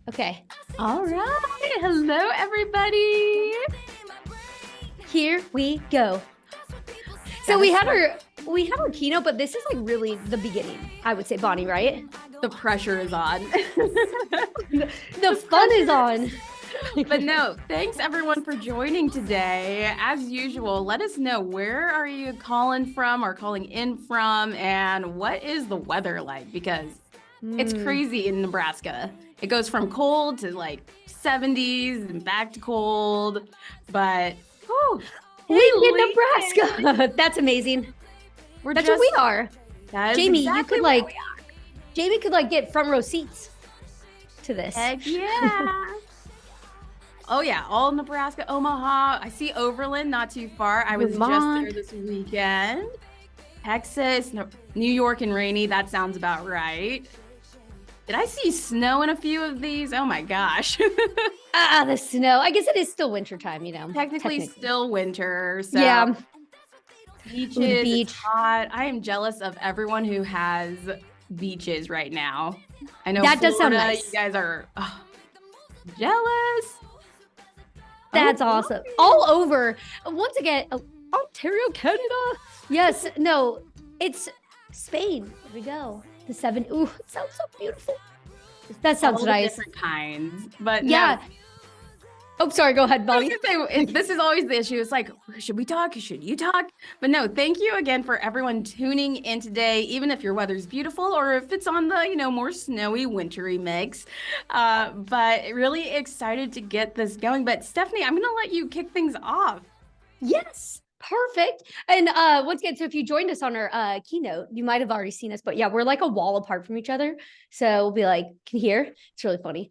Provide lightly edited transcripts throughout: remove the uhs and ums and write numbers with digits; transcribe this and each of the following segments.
Okay. All right. Hello, everybody. Here we go. So we had our keynote, but this is like really the beginning, I would say, Bonnie, right? The pressure is on. The fun is on. But no, thanks everyone for joining today. As usual, let us know, where are you calling from or calling in from, and what is the weather like? Because it's crazy in Nebraska. It goes from cold to like 70s and back to cold. But we in Nebraska. That's amazing. That's what we are. Jamie, exactly Jamie could like get front row seats to this. Heck yeah. Oh yeah, all Nebraska, Omaha. I see Overland not too far. I was Vermont. just there this weekend. Texas, New York and rainy. That sounds about right. Did I see snow in a few of these? Oh my gosh. The snow. I guess it is still wintertime, you know. Technically still winter. So yeah. Beaches, Ooh, the beach. It's hot. I am jealous of everyone who has beaches right now. I know that Florida, does sound nice. You guys are jealous. That's awesome. All over. Once again, Ontario, Canada. Yes. No, it's Spain. There we go. The 7. Ooh, it sounds so beautiful. That sounds nice. Different kinds, but yeah. No. Oh, sorry. Go ahead, Bonnie. This is always the issue. It's like, should we talk? Should you talk? But no, thank you again for everyone tuning in today, even if your weather's beautiful or if it's on the, more snowy, wintry mix. But really excited to get this going. But Stephanie, I'm going to let you kick things off. Yes. Perfect. And once again, so if you joined us on our keynote, you might have already seen us, but yeah, we're like a wall apart from each other. So we'll be like, can you hear? It's really funny.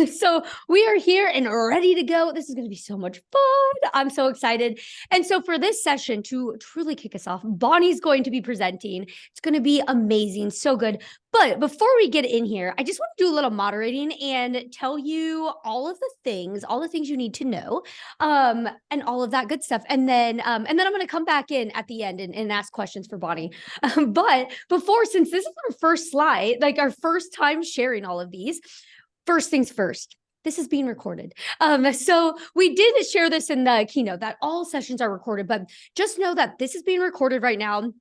So we are here and ready to go. This is going to be so much fun. I'm so excited. And so for this session, to truly kick us off, Bonnie's going to be presenting. It's going to be amazing. So good. But before we get in here, I just want to do a little moderating and tell you all the things you need to know, and all of that good stuff. And then I'm going to come back in at the end and ask questions for Bonnie. But before, since this is our first slide, like our first time sharing all of these, first things first. This is being recorded. So we did share this in the keynote that all sessions are recorded, but just know that this is being recorded right now.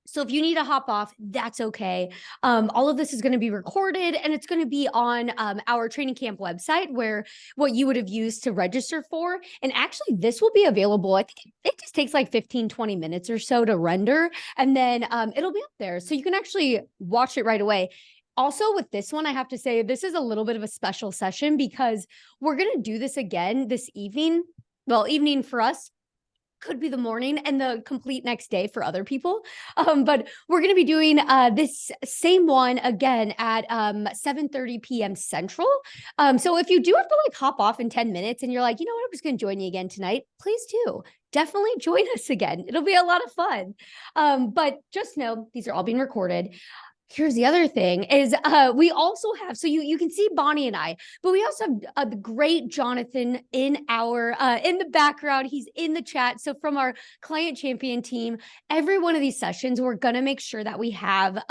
So if you need to hop off, that's okay. All of this is going to be recorded and it's going to be on our training camp website, where what you would have used to register for. And actually this will be available. I think it just takes like 15-20 minutes or so to render, and then it'll be up there. So you can actually watch it right away. Also with this one, I have to say this is a little bit of a special session because we're going to do this again this evening. Well, evening for us. Could be the morning and the complete next day for other people. But we're going to be doing this same one again at 7:30 p.m. Central. So if you do have to like hop off in 10 minutes and you're like, you know what, I'm just going to join you again tonight, please do. Definitely join us again. It'll be a lot of fun. But just know these are all being recorded. Here's the other thing is we also have, so you can see Bonnie and I, but we also have the great Jonathan in our in the background. He's in the chat. So from our client champion team, every one of these sessions, we're going to make sure that we have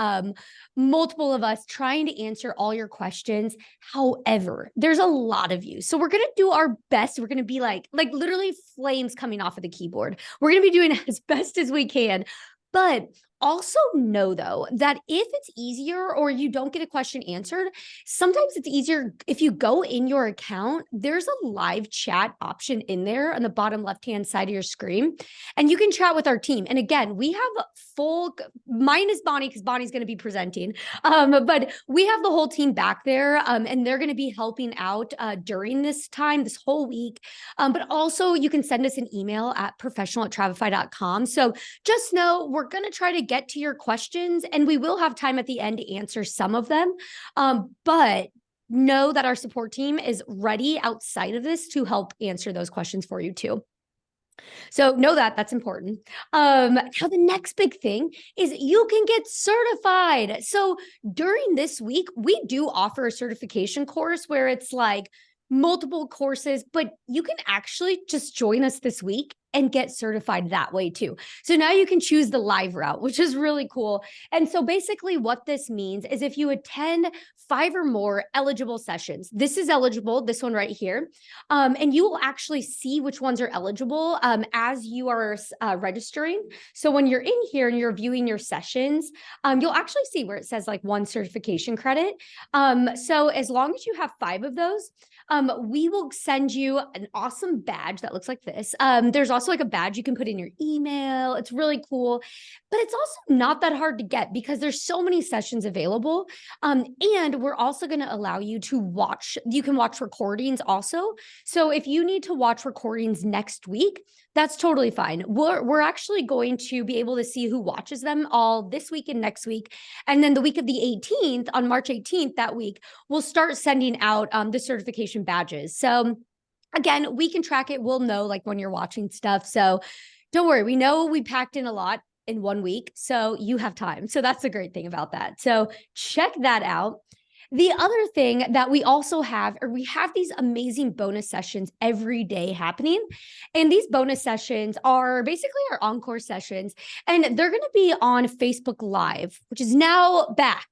multiple of us trying to answer all your questions. However, there's a lot of you. So we're going to do our best. We're going to be like literally flames coming off of the keyboard. We're going to be doing as best as we can. But also know, though, that if it's easier or you don't get a question answered, sometimes it's easier if you go in your account, there's a live chat option in there on the bottom left-hand side of your screen, and you can chat with our team. And again, we have mine is Bonnie because Bonnie's going to be presenting, but we have the whole team back there, and they're going to be helping out during this time, this whole week. But also you can send us an email at professional@travefy.com. So just know we're going to try to get to your questions, and we will have time at the end to answer some of them. But know that our support team is ready outside of this to help answer those questions for you too. So know that that's important. Now the next big thing is you can get certified. So during this week, we do offer a certification course where it's like multiple courses, but you can actually just join us this week and get certified that way too. So now you can choose the live route, which is really cool. And so basically what this means is if you attend 5 or more eligible sessions, this is eligible, this one right here, and you will actually see which ones are eligible as you are registering. So when you're in here and you're viewing your sessions, you'll actually see where it says like 1 certification credit. So as long as you have 5 of those, we will send you an awesome badge that looks like this. There's also like a badge you can put in your email. It's really cool, but it's also not that hard to get because there's so many sessions available. And we're also going to allow you to watch, you can watch recordings also. So if you need to watch recordings next week, that's totally fine. We're actually going to be able to see who watches them all this week and next week. And then the week of the 18th, on March 18th, that week, we'll start sending out the certification badges. So again, we can track it. We'll know like when you're watching stuff. So don't worry. We know we packed in a lot in 1 week, so you have time. So that's the great thing about that. So check that out. The other thing that we also have, or we have these amazing bonus sessions every day happening. And these bonus sessions are basically our encore sessions, and they're going to be on Facebook Live, which is now back.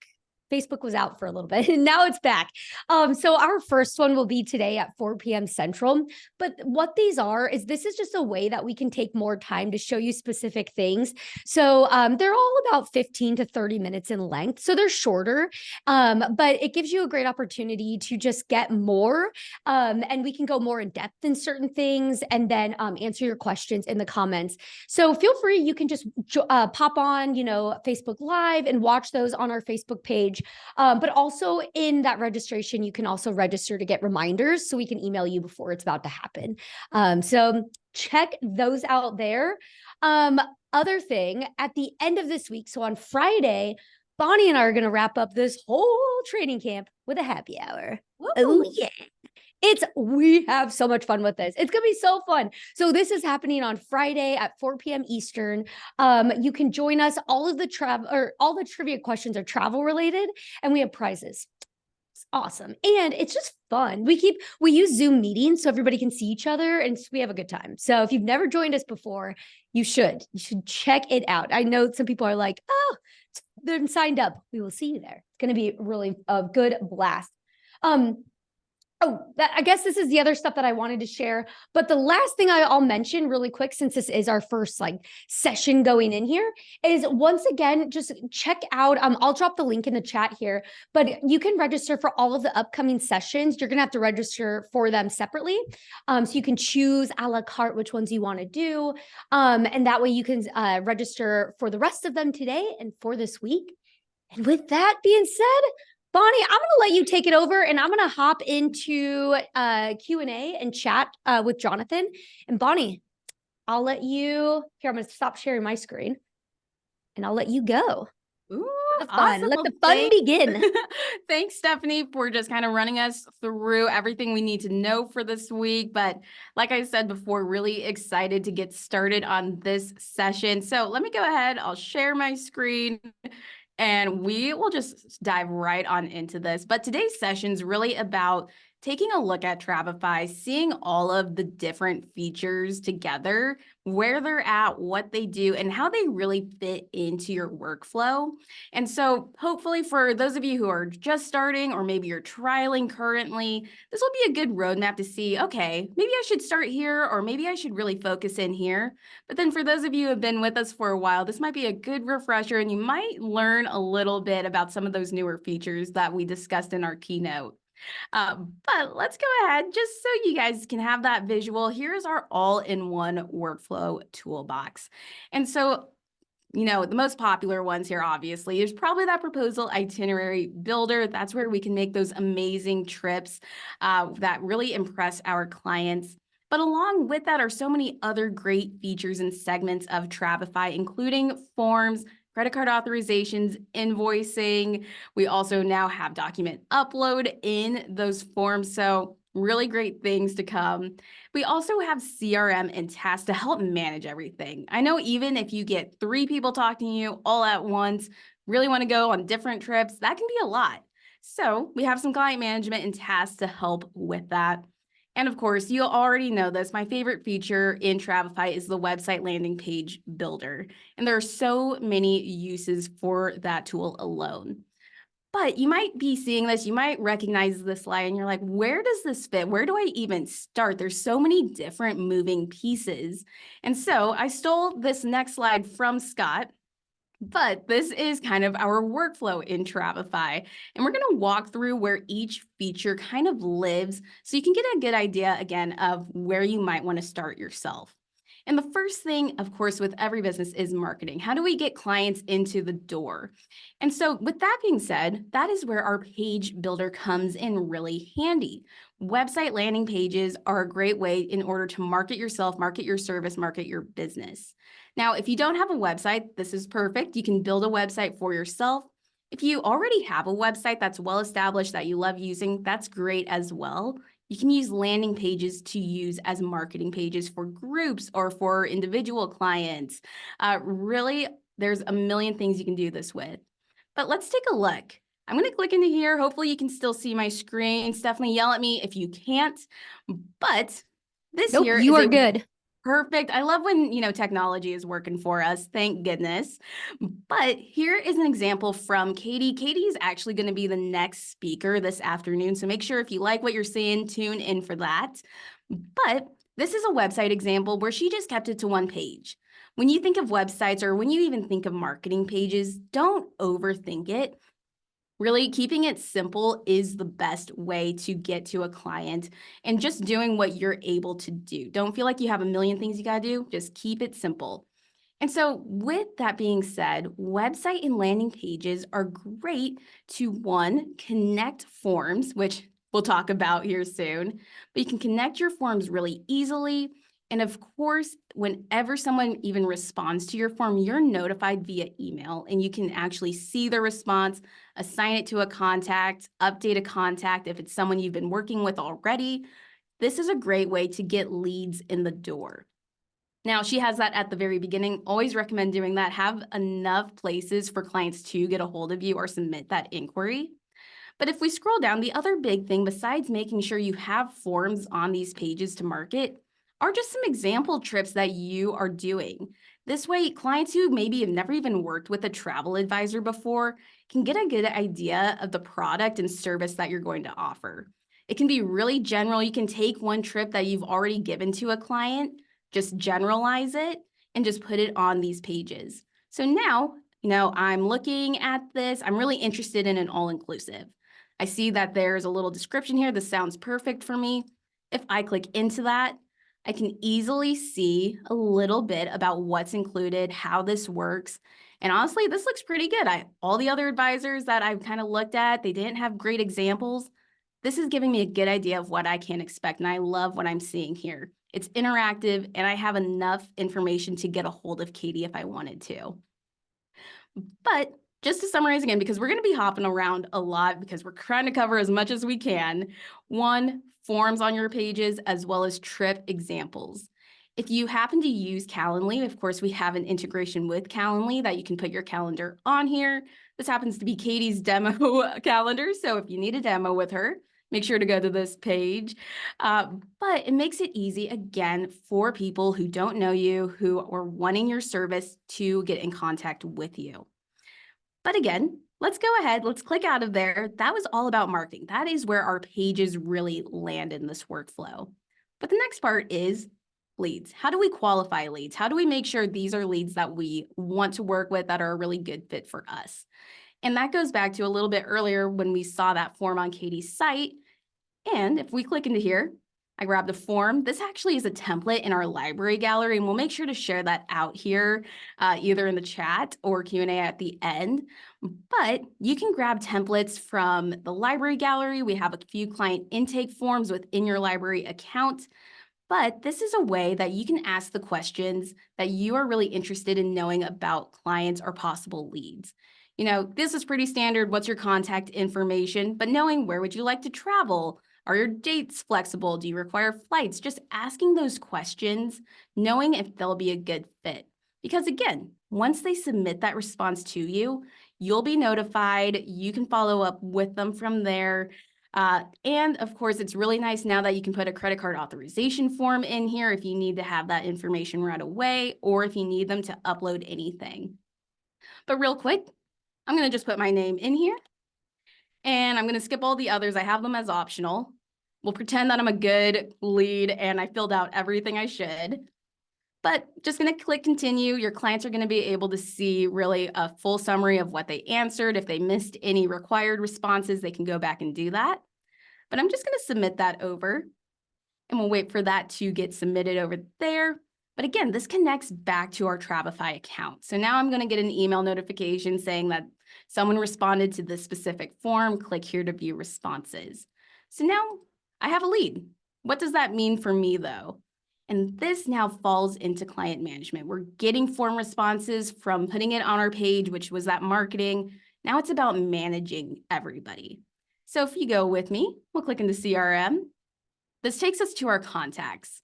Facebook was out for a little bit and now it's back. So our first one will be today at 4 p.m. Central. But what these are is this is just a way that we can take more time to show you specific things. So they're all about 15 to 30 minutes in length. So they're shorter, but it gives you a great opportunity to just get more. And we can go more in depth in certain things and then answer your questions in the comments. So feel free, you can just pop on, Facebook Live and watch those on our Facebook page. But also in that registration, you can also register to get reminders so we can email you before it's about to happen. So check those out there. Other thing, at the end of this week, so on Friday, Bonnie and I are going to wrap up this whole training camp with a happy hour. Woo. Oh, yeah. We have so much fun with this. It's going to be so fun. So this is happening on Friday at 4 p.m. Eastern. You can join us. All the trivia questions are travel related and we have prizes. It's awesome. And it's just fun. We use Zoom meetings so everybody can see each other and we have a good time. So if you've never joined us before, you should check it out. I know some people are like, oh, they're signed up. We will see you there. It's going to be really a good blast. I guess this is the other stuff that I wanted to share. But the last thing I'll mention really quick, since this is our first session going in here, is once again, just check out, I'll drop the link in the chat here, but you can register for all of the upcoming sessions. You're going to have to register for them separately. So you can choose a la carte which ones you want to do. And that way you can register for the rest of them today and for this week. And with that being said, Bonnie, I'm going to let you take it over and I'm going to hop into Q&A and chat with Jonathan. And Bonnie, I'll let you, here, I'm going to stop sharing my screen and I'll let you go. Ooh, the fun. awesome. Let the fun begin. Thanks, Stephanie, for just kind of running us through everything we need to know for this week. But like I said before, really excited to get started on this session. So let me go ahead. I'll share my screen. And we will just dive right on into this. But today's session is really about taking a look at Travefy, seeing all of the different features together, where they're at, what they do, and how they really fit into your workflow. And so hopefully for those of you who are just starting or maybe you're trialing currently, this will be a good roadmap to see, okay, maybe I should start here or maybe I should really focus in here. But then for those of you who have been with us for a while, this might be a good refresher and you might learn a little bit about some of those newer features that we discussed in our keynote. But let's go ahead, just so you guys can have that visual. Here's our all-in-one workflow toolbox. And so, the most popular ones here, obviously, is probably that proposal itinerary builder. That's where we can make those amazing trips that really impress our clients. But along with that are so many other great features and segments of Travefy, including forms, credit card authorizations, invoicing. We also now have document upload in those forms. So really great things to come. We also have CRM and tasks to help manage everything. I know even if you get 3 people talking to you all at once, really want to go on different trips, that can be a lot. So we have some client management and tasks to help with that. And of course, you already know this. My favorite feature in Travefy is the website landing page builder. And there are so many uses for that tool alone. But you might be seeing this, you might recognize this slide and you're like, where does this fit? Where do I even start? There's so many different moving pieces. And so I stole this next slide from Scott. But this is kind of our workflow in Travefy. And we're going to walk through where each feature kind of lives so you can get a good idea, again, of where you might want to start yourself. And the first thing, of course, with every business is marketing. How do we get clients into the door? And so with that being said, that is where our page builder comes in really handy. Website landing pages are a great way in order to market yourself, market your service, market your business. Now, if you don't have a website, this is perfect. You can build a website for yourself. If you already have a website that's well established that you love using, that's great as well. You can use landing pages to use as marketing pages for groups or for individual clients. Really, there's a million things you can do this with. But let's take a look. I'm going to click into here. Hopefully you can still see my screen. Stephanie, yell at me if you can't. But this Nope, here you is are good. perfect. I love when, technology is working for us. Thank goodness. But here is an example from Katie. Katie is actually going to be the next speaker this afternoon. So make sure if you like what you're seeing, tune in for that. But this is a website example where she just kept it to one page. When you think of websites or when you even think of marketing pages, don't overthink it. Really, keeping it simple is the best way to get to a client and just doing what you're able to do. Don't feel like you have a million things you got to do. Just keep it simple. And so with that being said, website and landing pages are great to, one, connect forms, which we'll talk about here soon, but you can connect your forms really easily. And of course, whenever someone even responds to your form, you're notified via email and you can actually see the response, assign it to a contact, update a contact if it's someone you've been working with already. This is a great way to get leads in the door. Now, she has that at the very beginning. Always recommend doing that. Have enough places for clients to get a hold of you or submit that inquiry. But if we scroll down, the other big thing, besides making sure you have forms on these pages to market, are just some example trips that you are doing. This way, clients who maybe have never even worked with a travel advisor before can get a good idea of the product and service that you're going to offer. It can be really general. You can take one trip that you've already given to a client, just generalize it, and just put it on these pages. So now, I'm looking at this. I'm really interested in an all-inclusive. I see that there's a little description here. This sounds perfect for me. If I click into that, I can easily see a little bit about what's included, how this works. And honestly, this looks pretty good. All the other advisors that I've kind of looked at, they didn't have great examples. This is giving me a good idea of what I can expect, and I love what I'm seeing here. It's interactive, and I have enough information to get a hold of Katie if I wanted to. But just to summarize again, because we're going to be hopping around a lot because we're trying to cover as much as we can. One, forms on your pages, as well as trip examples. If you happen to use Calendly, of course, we have an integration with Calendly that you can put your calendar on here. This happens to be Katie's demo calendar, so if you need a demo with her, make sure to go to this page. But it makes it easy, again, for people who don't know you, who are wanting your service to get in contact with you. But again, let's go ahead. Let's click out of there. That was all about marketing. That is where our pages really land in this workflow. But the next part is leads. How do we qualify leads? How do we make sure these are leads that we want to work with that are a really good fit for us? And that goes back to a little bit earlier when we saw that form on Katie's site. And if we click into here, I grabbed a form. This actually is a template in our library gallery, and we'll make sure to share that out here, either in the chat or Q&A at the end. But you can grab templates from the library gallery. We have a few client intake forms within your library account. But this is a way that you can ask the questions that you are really interested in knowing about clients or possible leads. This is pretty standard. What's your contact information? But knowing where would you like to travel? Are your dates flexible? Do you require flights? Just asking those questions, knowing if they'll be a good fit. Because again, once they submit that response to you, you'll be notified. You can follow up with them from there. And of course, it's really nice now that you can put a credit card authorization form in here if you need to have that information right away, or if you need them to upload anything. But real quick, I'm going to just put my name in here, and I'm going to skip all the others. I have them as optional. We'll pretend that I'm a good lead and I filled out everything I should. But just going to click continue. Your clients are going to be able to see really a full summary of what they answered. If they missed any required responses, they can go back and do that. But I'm just going to submit that over, and we'll wait for that to get submitted over there. But again, this connects back to our Travefy account. So now I'm going to get an email notification saying that someone responded to this specific form. Click here to view responses. So now I have a lead. What does that mean for me though? And this now falls into client management. We're getting form responses from putting it on our page, which was that marketing. Now it's about managing everybody. So if you go with me, we'll click into CRM. This takes us to our contacts.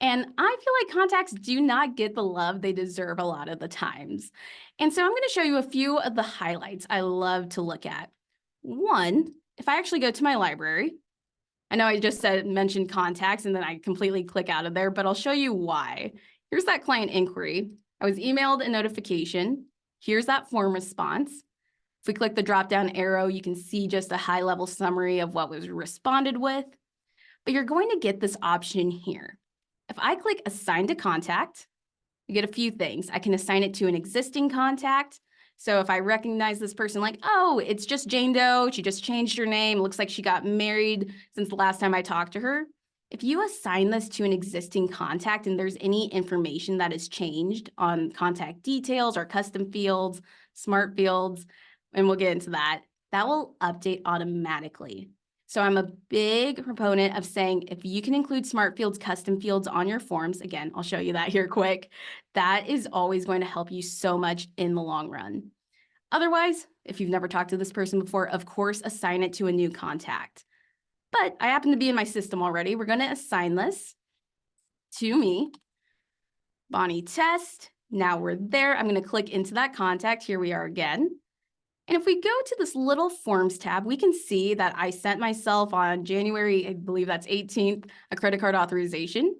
And I feel like contacts do not get the love they deserve a lot of the times. And so I'm going to show you a few of the highlights I love to look at. One, if I actually go to my library, I know I just mentioned contacts and then I completely click out of there, but I'll show you why. Here's that client inquiry. I was emailed a notification. Here's that form response. If we click the drop-down arrow, you can see just a high-level summary of what was responded with. But you're going to get this option here. If I click Assign to Contact, you get a few things. I can assign it to an existing contact. So if I recognize this person like, oh, it's just Jane Doe, she just changed her name, looks like she got married since the last time I talked to her. If you assign this to an existing contact and there's any information that is changed on contact details or custom fields, smart fields, and we'll get into that, that will update automatically. So I'm a big proponent of saying if you can include smart fields, custom fields on your forms, again, I'll show you that here quick, that is always going to help you so much in the long run. Otherwise, if you've never talked to this person before, of course, assign it to a new contact. But I happen to be in my system already. We're going to assign this to me. Bonnie Test. Now we're there. I'm going to click into that contact. Here we are again. And if we go to this little Forms tab, we can see that I sent myself on January, I believe that's 18th, a credit card authorization.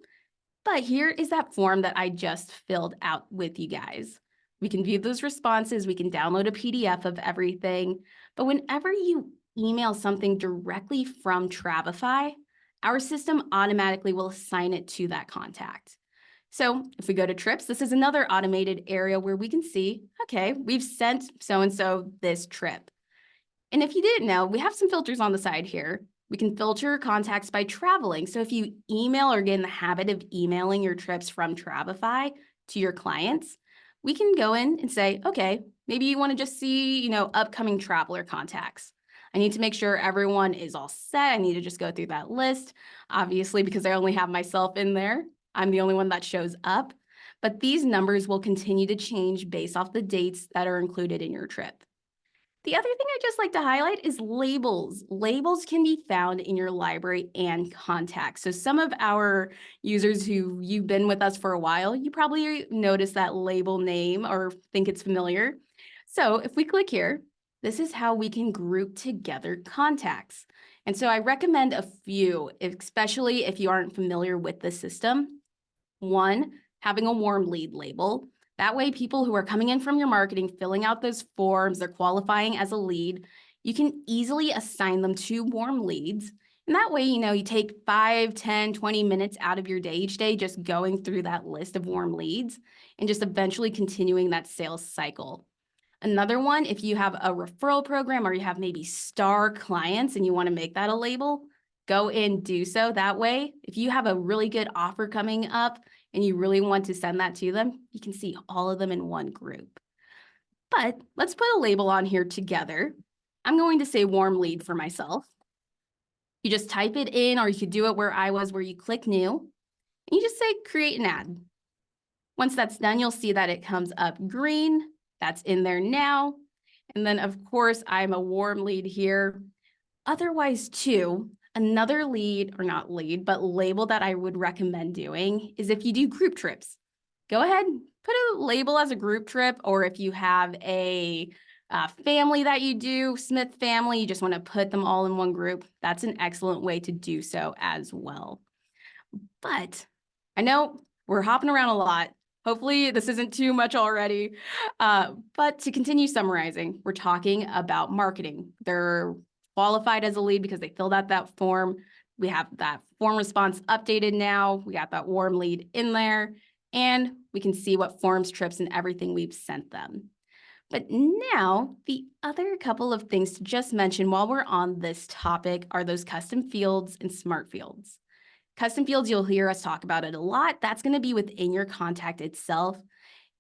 But here is that form that I just filled out with you guys. We can view those responses. We can download a PDF of everything. But whenever you email something directly from Travefy, our system automatically will assign it to that contact. So if we go to trips, this is another automated area where we can see, okay, we've sent so-and-so this trip. And if you didn't know, we have some filters on the side here. We can filter contacts by traveling. So if you email or get in the habit of emailing your trips from Travefy to your clients, we can go in and say, okay, maybe you want to just see, upcoming traveler contacts. I need to make sure everyone is all set. I need to just go through that list, obviously, because I only have myself in there. I'm the only one that shows up, but these numbers will continue to change based off the dates that are included in your trip. The other thing I just like to highlight is labels. Labels can be found in your library and contacts. So some of our users who you've been with us for a while, you probably noticed that label name or think it's familiar. So if we click here, this is how we can group together contacts. And so I recommend a few, especially if you aren't familiar with the system. One, having a warm lead label. That way, people who are coming in from your marketing, filling out those forms, they're qualifying as a lead, you can easily assign them to warm leads. And that way, you take 5, 10, 20 minutes out of your day each day just going through that list of warm leads and just eventually continuing that sales cycle. Another one, if you have a referral program or you have maybe star clients and you want to make that a label, go and do so. That way, if you have a really good offer coming up and you really want to send that to them, you can see all of them in one group. But let's put a label on here together. I'm going to say warm lead for myself. You just type it in, or you could do it where I was, where you click new, and you just say create an ad. Once that's done, you'll see that it comes up green. That's in there now. And then of course, I'm a warm lead here. Otherwise too, another lead, or not lead, but label that I would recommend doing is if you do group trips, go ahead, put a label as a group trip, or if you have a family that you do, Smith family, you just want to put them all in one group. That's an excellent way to do so as well. But I know we're hopping around a lot. Hopefully this isn't too much already. But to continue summarizing, we're talking about marketing. They're qualified as a lead because they filled out that form. We have that form response updated now. We got that warm lead in there, and we can see what forms, trips, and everything we've sent them. But now, the other couple of things to just mention while we're on this topic are those custom fields and smart fields. Custom fields, you'll hear us talk about it a lot. That's going to be within your contact itself.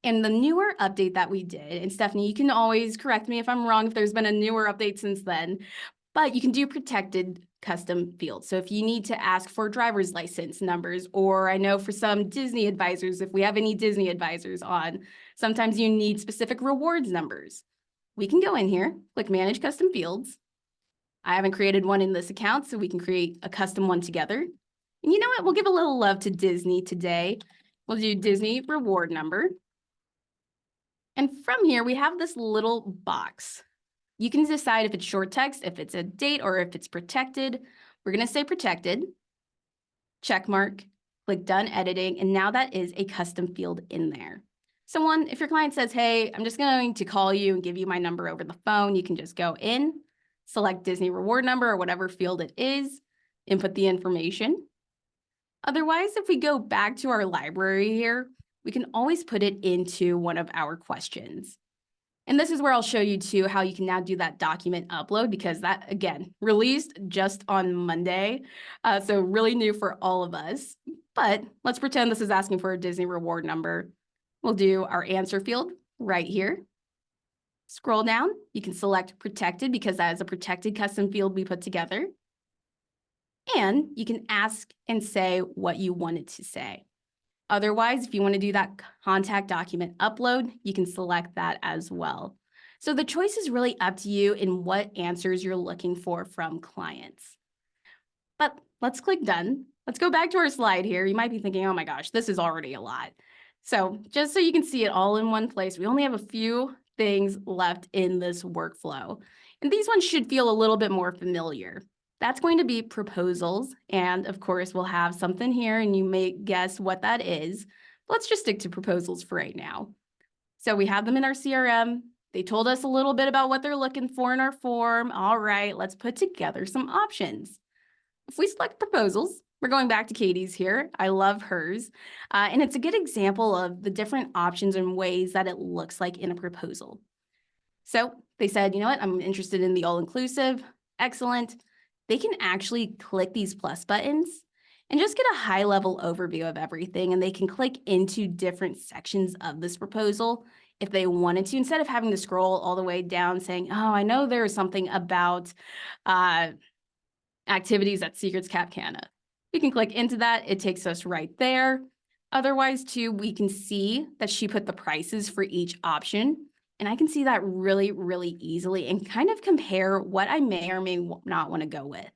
And the newer update that we did, and Stephanie, you can always correct me if I'm wrong, if there's been a newer update since then, but you can do protected custom fields. So if you need to ask for driver's license numbers, or I know for some Disney advisors, if we have any Disney advisors on, sometimes you need specific rewards numbers. We can go in here, click Manage Custom Fields. I haven't created one in this account, so we can create a custom one together. And you know what? We'll give a little love to Disney today. We'll do Disney reward number. And from here, we have this little box. You can decide if it's short text, if it's a date, or if it's protected. We're going to say protected, check mark, click done editing, and now that is a custom field in there. So if your client says, hey, I'm just going to call you and give you my number over the phone, you can just go in, select Disney reward number or whatever field it is, input the information. Otherwise, if we go back to our library here, we can always put it into one of our questions. And this is where I'll show you too how you can now do that document upload, because that, again, released just on Monday. So really new for all of us. But let's pretend this is asking for a Disney reward number. We'll do our answer field right here. Scroll down, you can select protected because that is a protected custom field we put together. And you can ask and say what you wanted to say. Otherwise, if you want to do that contact document upload, you can select that as well. So the choice is really up to you in what answers you're looking for from clients. But let's click done. Let's go back to our slide here. You might be thinking, oh my gosh, this is already a lot. So just so you can see it all in one place, we only have a few things left in this workflow. And these ones should feel a little bit more familiar. That's going to be proposals. And of course, we'll have something here and you may guess what that is. Let's just stick to proposals for right now. So we have them in our CRM. They told us a little bit about what they're looking for in our form. All right, let's put together some options. If we select proposals, we're going back to Katie's here. I love hers. And it's a good example of the different options and ways that it looks like in a proposal. So they said, you know what, I'm interested in the all-inclusive. Excellent. They can actually click these plus buttons and just get a high-level overview of everything. And they can click into different sections of this proposal if they wanted to, instead of having to scroll all the way down saying, oh, I know there's something about activities at Secrets Cap Cana. We can click into that. It takes us right there. Otherwise, too, we can see that she put the prices for each option. And I can see that really, really easily and kind of compare what I may or may not want to go with.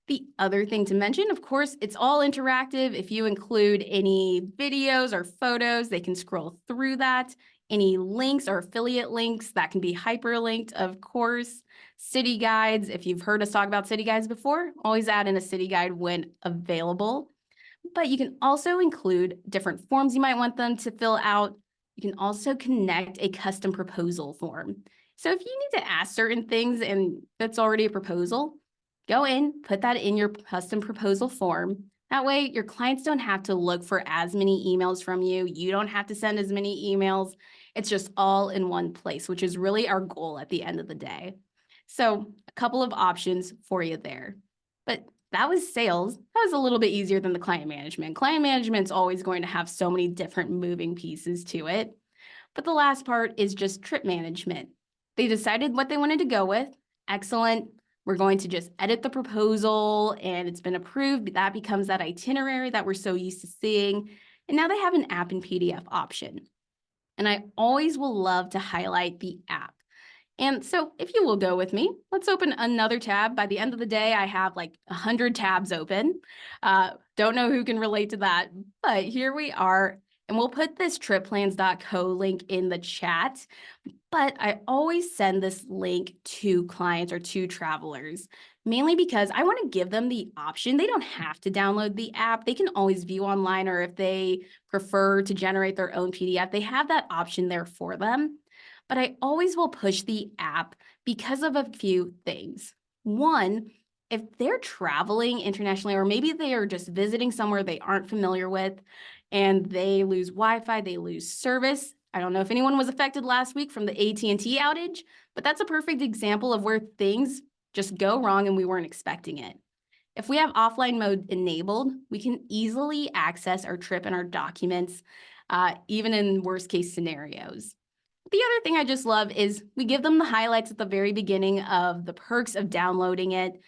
The other thing to mention, of course, it's all interactive. If you include any videos or photos, they can scroll through that. Any links or affiliate links that can be hyperlinked, of course. City guides, if you've heard us talk about city guides before, always add in a city guide when available. But you can also include different forms you might want them to fill out. You can also connect a custom proposal form. So if you need to ask certain things and that's already a proposal, go in, put that in your custom proposal form. That way your clients don't have to look for as many emails from you. You don't have to send as many emails. It's just all in one place, which is really our goal at the end of the day. So a couple of options for you there. But that was sales. That was a little bit easier than the client management. Client management's always going to have so many different moving pieces to it. But the last part is just trip management. They decided what they wanted to go with. Excellent. We're going to just edit the proposal and it's been approved. That becomes that itinerary that we're so used to seeing. And now they have an app and PDF option. And I always will love to highlight the app. And so if you will go with me, let's open another tab. By the end of the day, I have like 100 tabs open. Don't know who can relate to that, but here we are. And we'll put this tripplans.co link in the chat. But I always send this link to clients or to travelers, mainly because I want to give them the option. They don't have to download the app. They can always view online, or if they prefer to generate their own PDF, they have that option there for them. But I always will push the app because of a few things. One, if they're traveling internationally, or maybe they are just visiting somewhere they aren't familiar with and they lose Wi-Fi, they lose service. I don't know if anyone was affected last week from the AT&T outage, but that's a perfect example of where things just go wrong and we weren't expecting it. If we have offline mode enabled, we can easily access our trip and our documents, even in worst case scenarios. The other thing I just love is we give them the highlights at the very beginning of the perks of downloading it.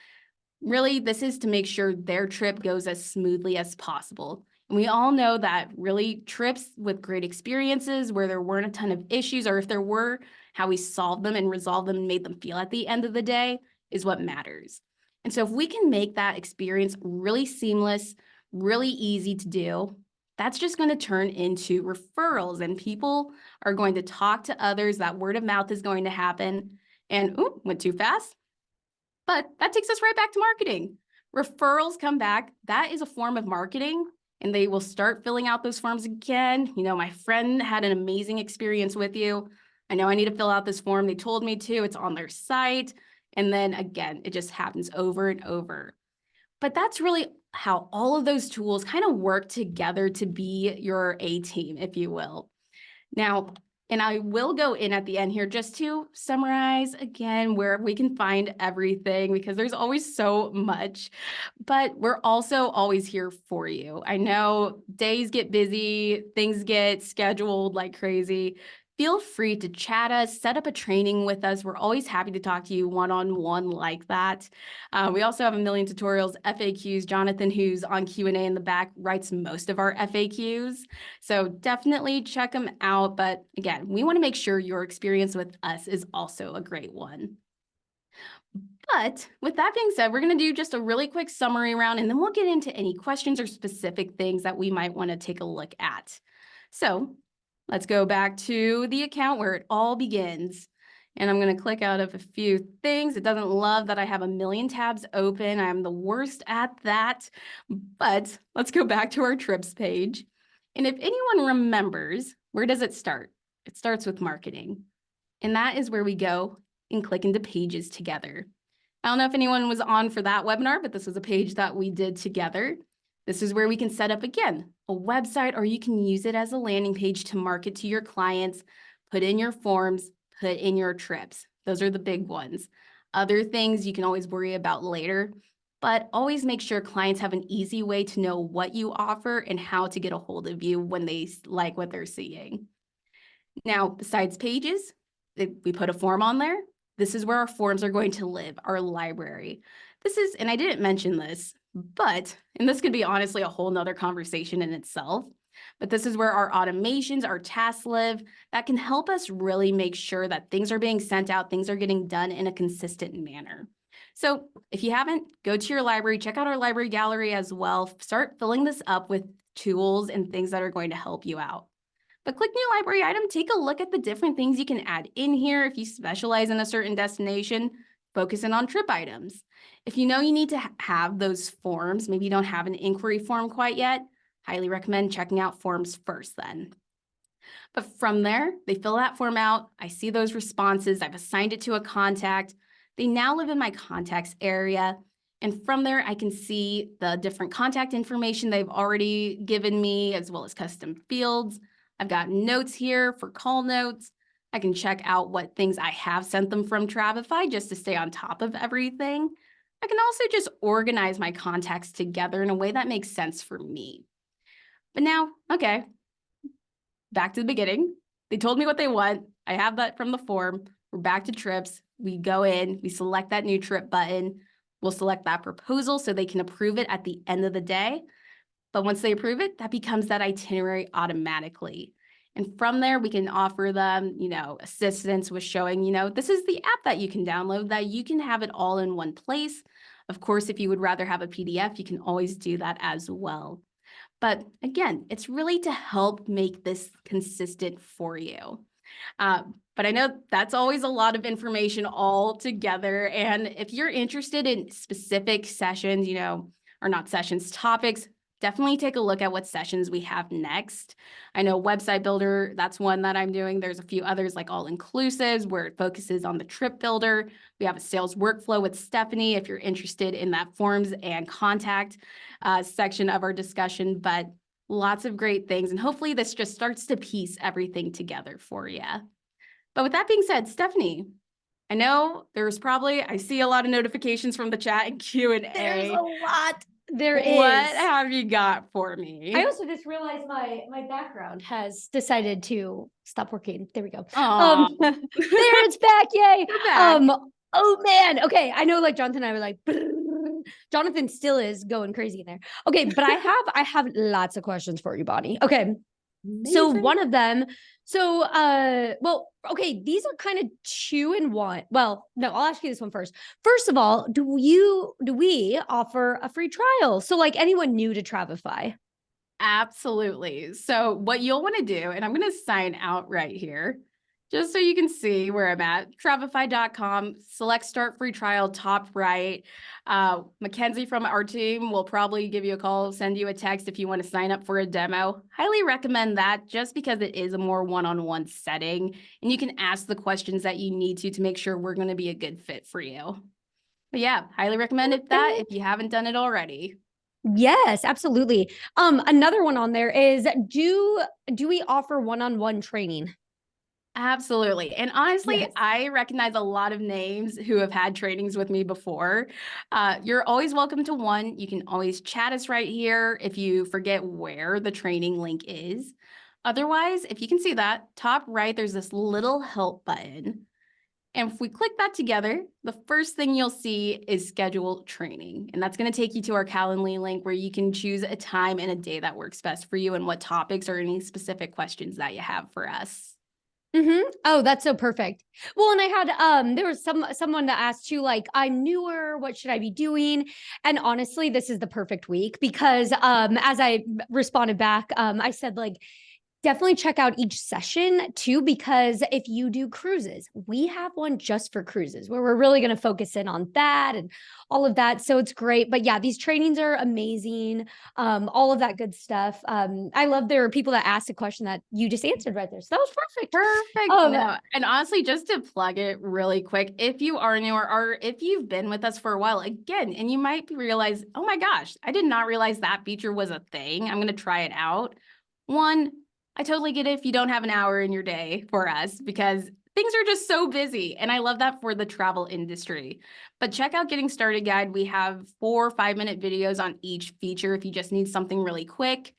Really, this is to make sure their trip goes as smoothly as possible. And we all know that really trips with great experiences where there weren't a ton of issues, or if there were, how we solved them and resolved them and made them feel at the end of the day is what matters. And so if we can make that experience really seamless, really easy to do, that's just going to turn into referrals, and people are going to talk to others. That word of mouth is going to happen. And, ooh, went too fast. But that takes us right back to marketing. Referrals come back. That is a form of marketing, and they will start filling out those forms again. You know, my friend had an amazing experience with you. I know I need to fill out this form. They told me to. It's on their site. And then again, it just happens over and over. But that's really how all of those tools kind of work together to be your A team, if you will. Now, and I will go in at the end here just to summarize again where we can find everything, because there's always so much, but we're also always here for you. I know days get busy, things get scheduled like crazy. Feel free to chat us, set up a training with us. We're always happy to talk to you one-on-one like that. We also have a million tutorials, FAQs. Jonathan, who's on Q&A in the back, writes most of our FAQs. So definitely check them out. But again, we want to make sure your experience with us is also a great one. But with that being said, we're going to do just a really quick summary round, and then we'll get into any questions or specific things that we might want to take a look at. So let's go back to the account where it all begins. And I'm going to click out of a few things. It doesn't love that I have a million tabs open. I'm the worst at that. But let's go back to our trips page. And if anyone remembers, where does it start? It starts with marketing. And that is where we go and click into pages together. I don't know if anyone was on for that webinar, but this was a page that we did together. This is where we can set up, again, a website, or you can use it as a landing page to market to your clients, put in your forms, put in your trips. Those are the big ones. Other things you can always worry about later, but always make sure clients have an easy way to know what you offer and how to get a hold of you when they like what they're seeing. Now, besides pages, we put a form on there. This is where our forms are going to live, our library. This is, and I didn't mention this, but, and this could be honestly a whole nother conversation in itself, but this is where our automations, our tasks live that can help us really make sure that things are being sent out, things are getting done in a consistent manner. So if you haven't, go to your library, check out our library gallery as well. Start filling this up with tools and things that are going to help you out. But click new library item, take a look at the different things you can add in here. If you specialize in a certain destination, focus in on trip items. If you know you need to have those forms, maybe you don't have an inquiry form quite yet, highly recommend checking out forms first then. But from there, they fill that form out. I see those responses. I've assigned it to a contact. They now live in my contacts area. And from there, I can see the different contact information they've already given me, as well as custom fields. I've got notes here for call notes. I can check out what things I have sent them from Travefy just to stay on top of everything. I can also just organize my contacts together in a way that makes sense for me. But now, okay, back to the beginning. They told me what they want. I have that from the form. We're back to trips. We go in, we select that new trip button. We'll select that proposal so they can approve it at the end of the day. But once they approve it, that becomes that itinerary automatically. And from there, we can offer them, assistance with showing, this is the app that you can download, that you can have it all in one place. Of course, if you would rather have a PDF, you can always do that as well. But again, it's really to help make this consistent for you. But I know that's always a lot of information all together. And if you're interested in specific sessions, or not sessions, topics, definitely take a look at what sessions we have next. I know website builder, that's one that I'm doing. There's a few others like all inclusives where it focuses on the trip builder. We have a sales workflow with Stephanie if you're interested in that forms and contact section of our discussion, but lots of great things. And hopefully this just starts to piece everything together for you. But with that being said, Stephanie, I know I see a lot of notifications from the chat and Q&A. There's a lot. There What is. have you got for me? I also just realized my background has decided to stop working. There we go. Aw. There it's back. Yay. We're back. Oh man. Okay. I know like Jonathan and I were like, brrr. Jonathan still is going crazy in there. Okay, but I have lots of questions for you, Bonnie. Okay. So Amazing. one of them, well, okay, these are kind of two in one. Well, no, I'll ask you this one first. First of all, do we offer a free trial? So like anyone new to Travefy? Absolutely. So what you'll want to do, and I'm going to sign out right here, just so you can see where I'm at, Travefy.com, select start free trial, top right. Mackenzie from our team will probably give you a call, send you a text if you want to sign up for a demo. Highly recommend that just because it is a more one-on-one setting and you can ask the questions that you need to make sure we're going to be a good fit for you. But yeah, highly recommend that if you haven't done it already. Yes, absolutely. Another one on there is do we offer one-on-one training? Absolutely. And honestly, Yes. I recognize a lot of names who have had trainings with me before. You're always welcome to one. You can always chat us right here if you forget where the training link is. Otherwise, if you can see that, top right, there's this little help button. And if we click that together, the first thing you'll see is schedule training. And that's going to take you to our Calendly link where you can choose a time and a day that works best for you and what topics or any specific questions that you have for us. Oh, that's so perfect. Well, and I had there was someone that asked you like, I'm newer, what should I be doing? And honestly, this is the perfect week because as I responded back, I said like definitely check out each session too, because if you do cruises, we have one just for cruises where we're really going to focus in on that and all of that. So it's great. But yeah, these trainings are amazing. All of that good stuff. I love there are people that asked a question that you just answered right there. So that was perfect. Perfect. No, and honestly, just to plug it really quick, if you are newer or if you've been with us for a while, again, and you might realize, oh my gosh, I did not realize that feature was a thing. I'm going to try it out. One, I totally get it if you don't have an hour in your day for us because things are just so busy. And I love that for the travel industry. But check out Getting Started Guide. We have 4 or 5-minute videos on each feature if you just need something really quick.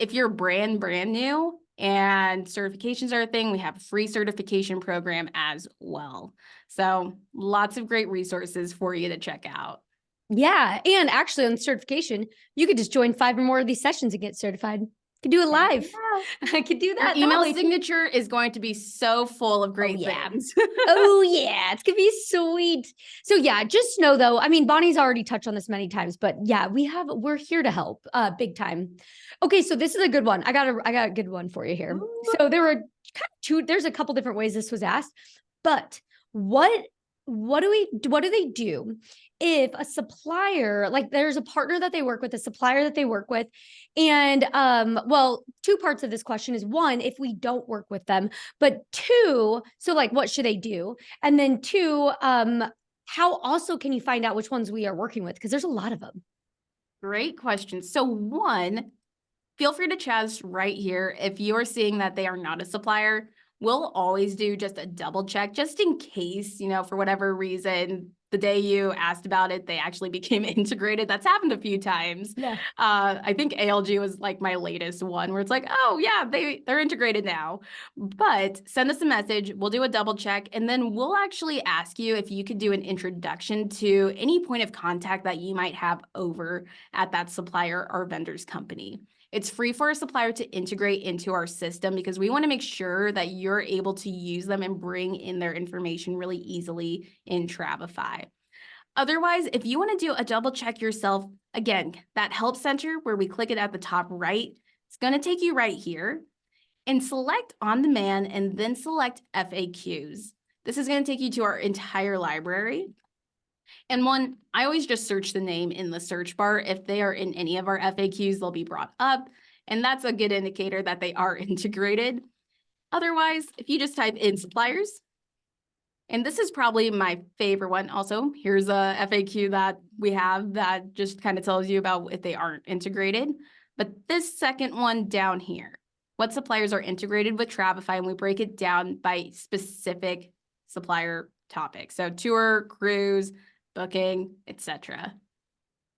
If you're brand new and certifications are a thing, we have a free certification program as well. So lots of great resources for you to check out. Yeah. And actually on certification, you could just join 5 or more of these sessions and get certified. Could do it live. I could do that. Your email signature is going to be so full of great things. Oh yeah, it's gonna be sweet. So yeah, just know though, I mean, Bonnie's already touched on this many times, but yeah, we're here to help big time. Okay, so this is a good one. I got a good one for you here. Ooh. So there were kind of there's a couple different ways this was asked, but what do they do if a supplier, like there's a partner that they work with, a supplier that they work with, and well, two parts of this question is one, if we don't work with them, but two, so like what should they do? And then two, how also can you find out which ones we are working with? Because there's a lot of them. Great question. So one, feel free to chat us right here. If you are seeing that they are not a supplier, we'll always do just a double check just in case, for whatever reason, the day you asked about it, they actually became integrated. That's happened a few times. Yeah. I think ALG was like my latest one where it's like, oh yeah, they're integrated now. But send us a message. We'll do a double check. And then we'll actually ask you if you could do an introduction to any point of contact that you might have over at that supplier or vendor's company. It's free for a supplier to integrate into our system because we want to make sure that you're able to use them and bring in their information really easily in Travefy. Otherwise, if you want to do a double check yourself, again, that help center where we click it at the top right, it's going to take you right here. and select on demand and then select FAQs. This is going to take you to our entire library. And I always just search the name in the search bar. If they are in any of our FAQs, they'll be brought up. And that's a good indicator that they are integrated. Otherwise, if you just type in suppliers, and this is probably my favorite one also, here's a FAQ that we have that just kind of tells you about if they aren't integrated. But this second one down here, what suppliers are integrated with Travefy, and we break it down by specific supplier topics. So tour, cruise, booking, etc.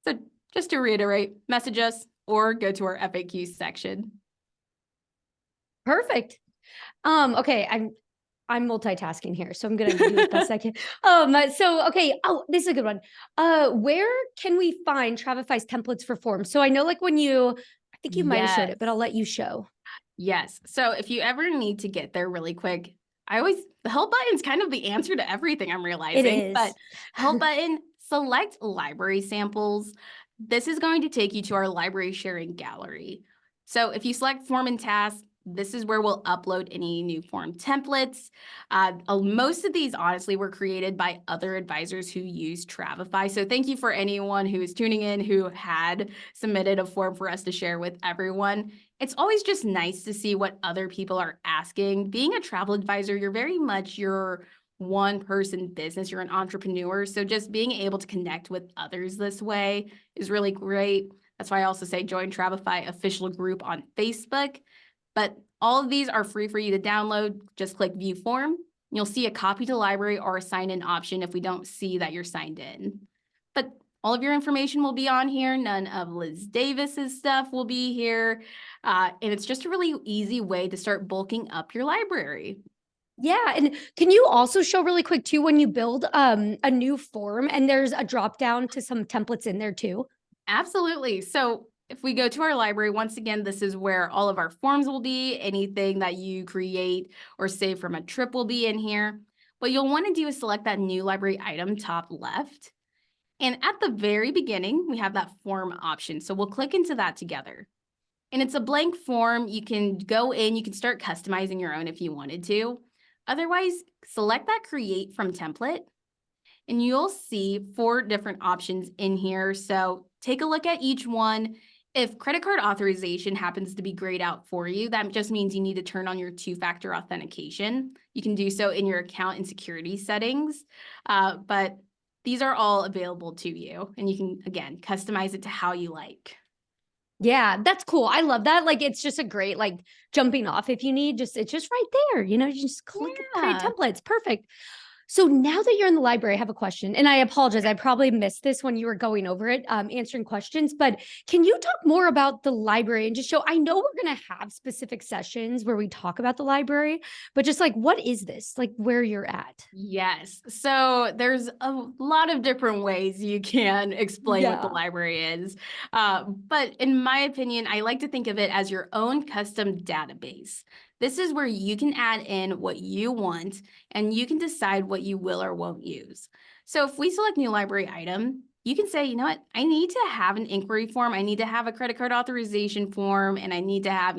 So just to reiterate, message us or go to our FAQ section. Perfect. Okay, I'm multitasking here, so I'm gonna do it best I can. So okay, oh, this is a good one. Where can we find Travefy's templates for forms? So I know like when I think you might have showed it, but I'll let you show. Yes. So if you ever need to get there really quick, the help button is kind of the answer to everything, I'm realizing. It is. But help button, select library samples. This is going to take you to our library sharing gallery. So if you select form and task, this is where we'll upload any new form templates. Most of these, honestly, were created by other advisors who use Travefy. So thank you for anyone who is tuning in who had submitted a form for us to share with everyone. It's always just nice to see what other people are asking. Being a travel advisor, you're very much your one-person business. You're an entrepreneur. So just being able to connect with others this way is really great. That's why I also say join Travefy official group on Facebook. But all of these are free for you to download. Just click view form. You'll see a copy to library or a sign in option if we don't see that you're signed in. But all of your information will be on here. None of Liz Davis's stuff will be here. And it's just a really easy way to start bulking up your library. Yeah, and can you also show really quick too when you build a new form and there's a drop down to some templates in there too? Absolutely. So if we go to our library, once again, this is where all of our forms will be. Anything that you create or save from a trip will be in here. What you'll want to do is select that new library item top left. And at the very beginning, we have that form option. So we'll click into that together. And it's a blank form. You can go in, you can start customizing your own if you wanted to. Otherwise, select that create from template. And you'll see 4 different options in here. So take a look at each one. If credit card authorization happens to be grayed out for you, that just means you need to turn on your 2-factor authentication. You can do so in your account and security settings, but these are all available to you. And you can, again, customize it to how you like. Yeah, that's cool. I love that. Like, it's just a great, like, jumping off if you need, it's just right there. You just click create templates. Perfect. So now that you're in the library, I have a question, and I apologize. I probably missed this when you were going over it, answering questions, but can you talk more about the library and just show, I know we're going to have specific sessions where we talk about the library, but just like, what is this? Like where you're at? Yes. So there's a lot of different ways you can explain what the library is. But in my opinion, I like to think of it as your own custom database. This is where you can add in what you want and you can decide what you will or won't use. So if we select new library item, you can say, you know what, I need to have an inquiry form. I need to have a credit card authorization form, and I need to have,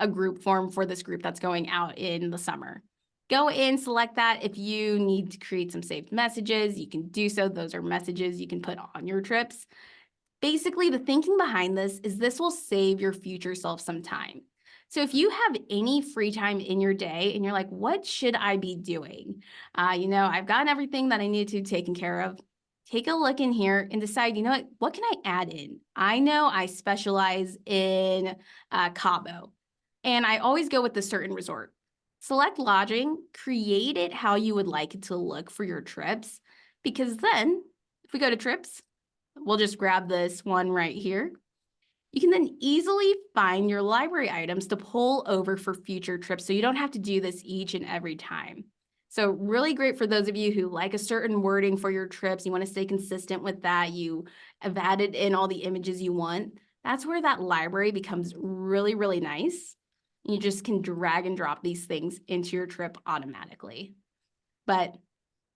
a group form for this group that's going out in the summer. Go in, select that. If you need to create some saved messages, you can do so. Those are messages you can put on your trips. Basically, the thinking behind this will save your future self some time. So if you have any free time in your day and you're like, what should I be doing? I've gotten everything that I need to taken care of. Take a look in here and decide, what can I add in? I know I specialize in Cabo, and I always go with a certain resort. Select lodging, create it how you would like it to look for your trips, because then if we go to trips, we'll just grab this one right here. You can then easily find your library items to pull over for future trips, so you don't have to do this each and every time. So really great for those of you who like a certain wording for your trips. You want to stay consistent with that. You have added in all the images you want. That's where that library becomes really, really nice. You just can drag and drop these things into your trip automatically. But